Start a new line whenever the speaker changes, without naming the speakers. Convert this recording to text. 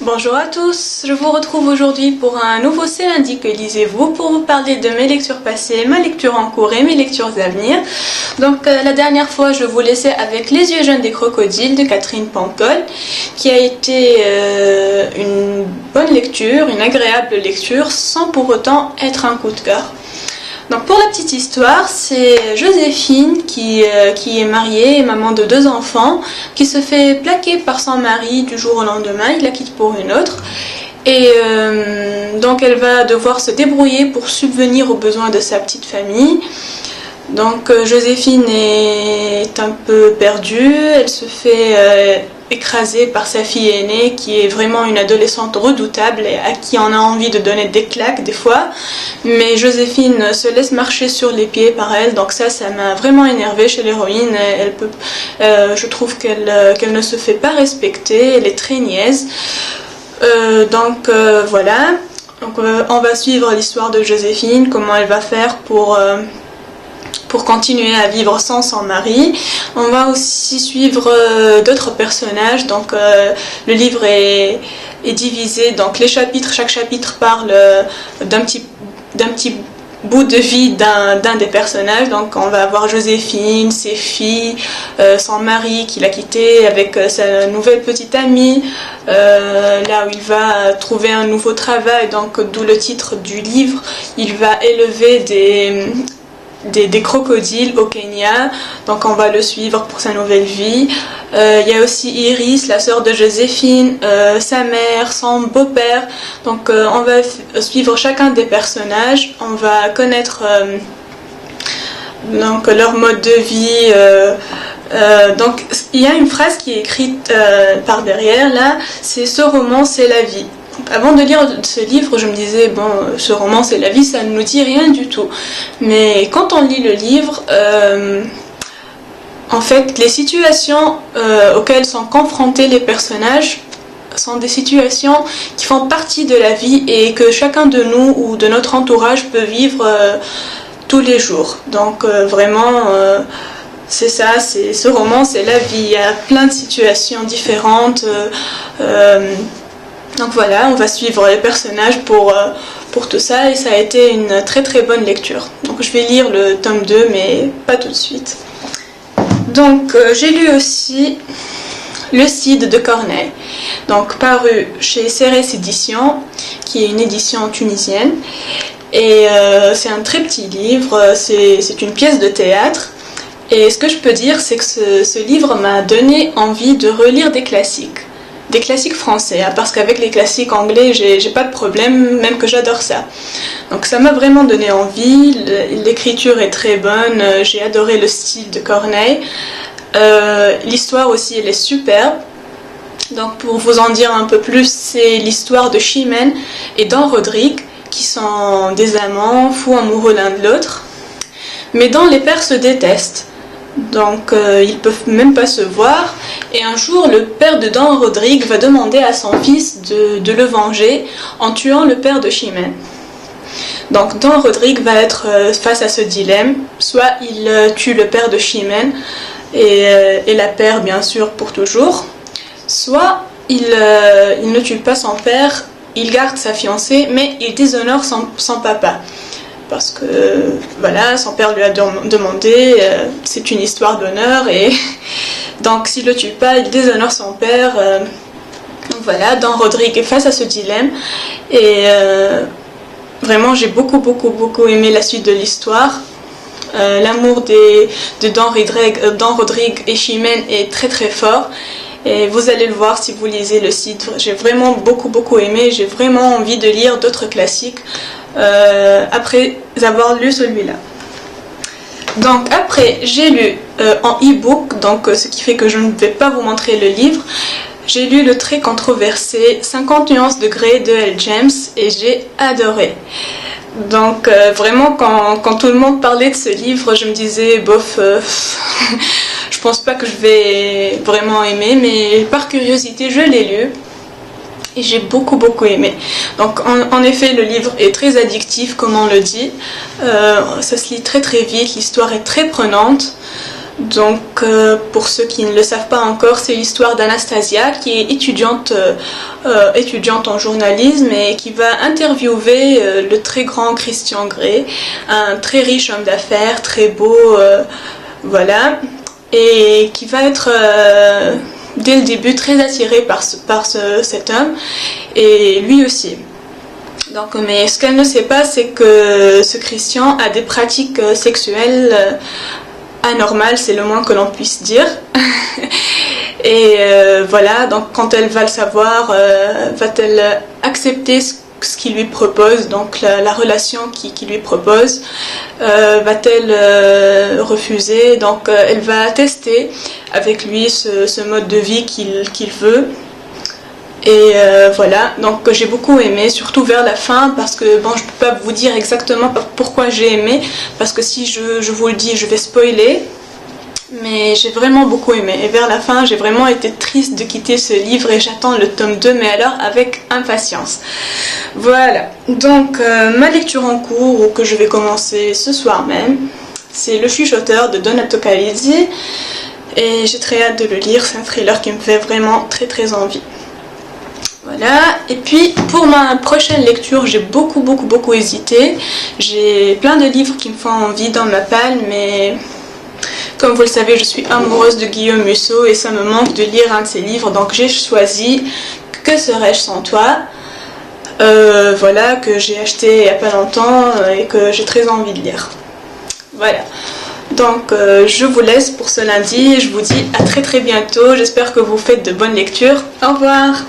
Bonjour à tous, je vous retrouve aujourd'hui pour un nouveau C'est lundi que lisez-vous pour vous parler de mes lectures passées, ma lecture en cours et mes lectures à venir. Donc la dernière fois je vous laissais avec Les yeux jaunes des crocodiles de Catherine Pancol qui a été une bonne lecture, une agréable lecture sans pour autant être un coup de cœur. Donc pour la petite histoire, c'est Joséphine qui est mariée et maman de 2 enfants, qui se fait plaquer par son mari du jour au lendemain, il la quitte pour une autre. Et donc elle va devoir se débrouiller pour subvenir aux besoins de sa petite famille. Donc Joséphine est un peu perdue, elle se fait écrasée par sa fille aînée qui est vraiment une adolescente redoutable et à qui on a envie de donner des claques des fois. Mais Joséphine se laisse marcher sur les pieds par elle, donc ça m'a vraiment énervée chez l'héroïne. Je trouve qu'elle ne se fait pas respecter, elle est très niaise. Voilà, donc, on va suivre l'histoire de Joséphine, comment elle va faire pour continuer à vivre sans son mari. On va aussi suivre d'autres personnages. Donc le livre est divisé, donc les chapitres, chaque chapitre parle d'un petit bout de vie d'un des personnages. Donc on va avoir Joséphine, ses filles, son mari qui l'a quitté avec sa nouvelle petite amie, là où il va trouver un nouveau travail, donc d'où le titre du livre. Il va élever des crocodiles au Kenya, donc on va le suivre pour sa nouvelle vie. Il y a aussi Iris, la sœur de Joséphine, sa mère, son beau-père. Donc on va suivre chacun des personnages, on va connaître donc leur mode de vie. Donc il y a une phrase qui est écrite par derrière là, c'est ce roman c'est la vie. Avant de lire ce livre, je me disais, bon, ce roman c'est la vie, ça ne nous dit rien du tout. Mais quand on lit le livre, en fait, les situations auxquelles sont confrontés les personnages sont des situations qui font partie de la vie et que chacun de nous ou de notre entourage peut vivre tous les jours. Donc vraiment, c'est ça, ce roman c'est la vie. Il y a plein de situations différentes. Donc voilà, on va suivre les personnages pour tout ça et ça a été une très très bonne lecture. Donc je vais lire le tome 2 mais pas tout de suite. Donc j'ai lu aussi Le Cid de Corneille, donc paru chez Cérès Éditions, qui est une édition tunisienne. Et c'est un très petit livre, c'est une pièce de théâtre. Et ce que je peux dire, c'est que ce livre m'a donné envie de relire des classiques français, hein, parce qu'avec les classiques anglais j'ai pas de problème, même que j'adore ça. Donc ça m'a vraiment donné envie, l'écriture est très bonne, j'ai adoré le style de Corneille, l'histoire aussi elle est superbe. Donc pour vous en dire un peu plus, c'est l'histoire de Chimène et Don Rodrigue qui sont des amants, fous amoureux l'un de l'autre, mais dont les pères se détestent. Donc ils peuvent même pas se voir et un jour le père de Don Rodrigue va demander à son fils de le venger en tuant le père de Chimène. Donc Don Rodrigue va être face à ce dilemme, soit il tue le père de Chimène et la perd bien sûr pour toujours, soit il ne tue pas son père, il garde sa fiancée mais il déshonore son papa. Parce que voilà, son père lui a demandé, c'est une histoire d'honneur et donc s'il le tue pas, il déshonore son père. Donc voilà, Don Rodrigue est face à ce dilemme et vraiment j'ai beaucoup aimé la suite de l'histoire. L'amour de Don Rodrigue et Chimène est très très fort. Et vous allez le voir si vous lisez le site. J'ai vraiment beaucoup aimé. J'ai vraiment envie de lire d'autres classiques après avoir lu celui-là. Donc après, j'ai lu en e-book, donc ce qui fait que je ne vais pas vous montrer le livre. J'ai lu le très controversé 50 nuances de Grey de L. James et j'ai adoré. Donc vraiment quand tout le monde parlait de ce livre, je me disais bof, je pense pas que je vais vraiment aimer, mais par curiosité je l'ai lu et j'ai beaucoup aimé. Donc en effet le livre est très addictif comme on le dit, ça se lit très vite, l'histoire est très prenante. Donc pour ceux qui ne le savent pas encore, c'est l'histoire d'Anastasia qui est étudiante en journalisme et qui va interviewer le très grand Christian Grey, un très riche homme d'affaires, très beau, voilà, et qui va être dès le début très attiré par cet homme et lui aussi. Donc, mais ce qu'elle ne sait pas, c'est que ce Christian a des pratiques sexuelles anormales, c'est le moins que l'on puisse dire. Et voilà, donc quand elle va le savoir, va-t-elle accepter ce qu'il lui propose, donc la relation qu'il lui propose, va-t-elle refuser? Donc elle va tester avec lui ce mode de vie qu'il veut. Et voilà, donc j'ai beaucoup aimé, surtout vers la fin, parce que bon, je ne peux pas vous dire exactement pourquoi j'ai aimé, parce que si je vous le dis, je vais spoiler, mais j'ai vraiment beaucoup aimé. Et vers la fin, j'ai vraiment été triste de quitter ce livre et j'attends le tome 2, mais alors avec impatience. Voilà, donc ma lecture en cours, ou que je vais commencer ce soir même, c'est Le Chuchoteur de Donato Calisi, et j'ai très hâte de le lire, c'est un thriller qui me fait vraiment très très envie. Voilà, et puis pour ma prochaine lecture, j'ai beaucoup hésité. J'ai plein de livres qui me font envie dans ma palle, mais comme vous le savez, je suis amoureuse de Guillaume Musso et ça me manque de lire un de ses livres, donc j'ai choisi Que serais-je sans toi, voilà, que j'ai acheté il n'y a pas longtemps et que j'ai très envie de lire. Voilà. Donc je vous laisse pour ce lundi et je vous dis à très bientôt. J'espère que vous faites de bonnes lectures. Au revoir.